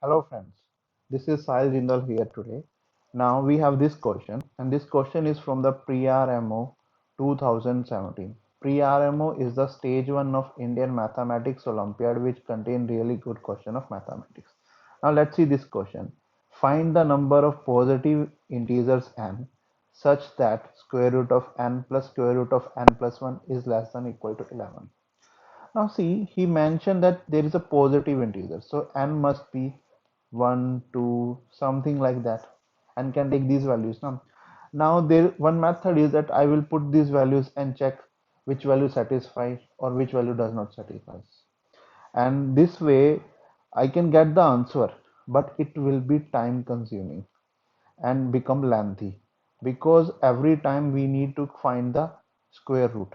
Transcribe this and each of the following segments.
Hello friends, this is Sahil Jindal here today. Now we have this question and this question is from the Pre-RMO 2017. Pre-RMO is the stage 1 of Indian Mathematics Olympiad which contain really good question of mathematics. Now let's see this question. Find the number of positive integers n such that square root of n plus square root of n plus 1 is less than or equal to 11. Now see, he mentioned that there is a positive integer. So n must be 1, 2, something like that. And can take these values. Now there one method is that I will put these values and check which value satisfies or which value does not satisfy. And this way I can get the answer, but it will be time consuming and become lengthy because every time we need to find the square root.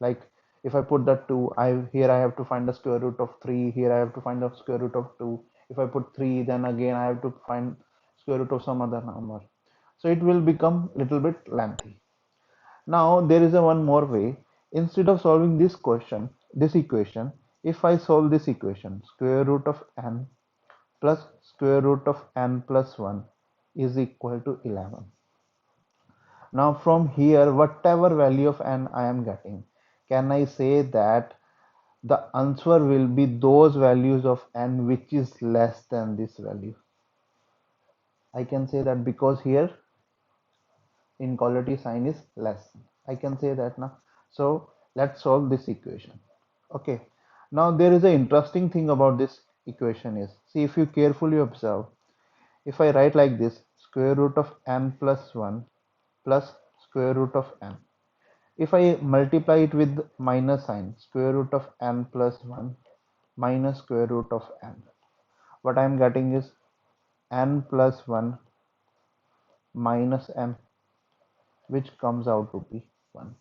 Like if I put the 2, I have to find the square root of 3, here I have to find the square root of 2. If I put 3, then again I have to find square root of some other number. So it will become little bit lengthy. Now there is a one more way. Instead of solving this equation, if I solve this equation, square root of n plus square root of n plus 1 is equal to 11. Now from here, whatever value of n I am getting, can I say that the answer will be those values of n which is less than this value? I can say that because here inequality sign is less. I can say that now. So let's solve this equation. Okay. Now there is an interesting thing about this equation is, see if you carefully observe, if I write like this, square root of n plus 1 plus square root of n. If I multiply it with minus sign, square root of n plus 1 minus square root of n, what I am getting is n plus 1 minus n, which comes out to be 1.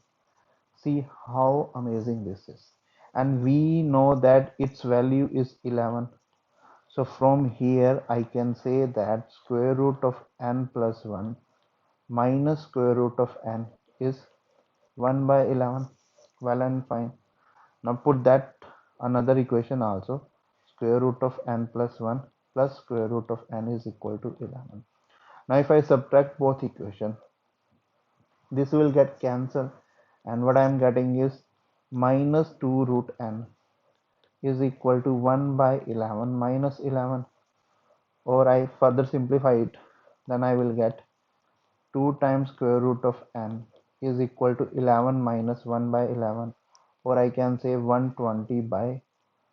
See how amazing this is. And we know that its value is 11. So from here I can say that square root of n plus 1 minus square root of n is 1 by 11. Well and fine. Now put that another equation also. Square root of n plus 1 plus square root of n is equal to 11. Now if I subtract both equations, this will get cancelled, and what I am getting is minus 2 root n is equal to 1 by 11 minus 11. Or I further simplify it, then I will get 2 times square root of n is equal to 11 minus 1 by 11, or I can say 120 by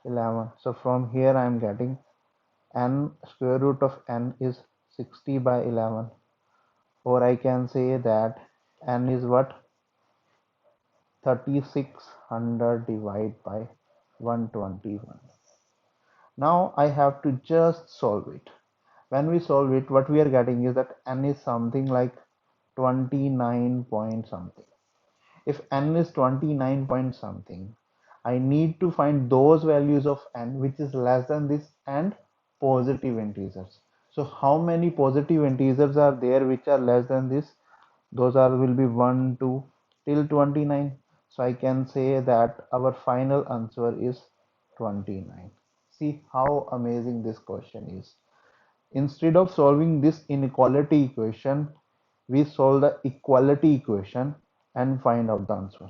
11. So from here I am getting n square root of n is 60 by 11, or I can say that n is what, 3600 divided by 121. Now I have to just solve it. When we solve it, what we are getting is that n is something like 29 point something. If n is 29 point something, I need to find those values of n which is less than this and positive integers. So how many positive integers are there which are less than this? Those are will be 1, 2 till 29. So I can say that our final answer is 29. See how amazing this question is. Instead of solving this inequality equation, we solve the equality equation and find out the answer.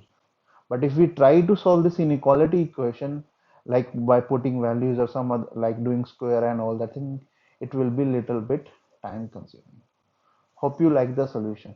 But if we try to solve this inequality equation, like by putting values or some other, like doing square and all that thing, it will be little bit time consuming. Hope you like the solution.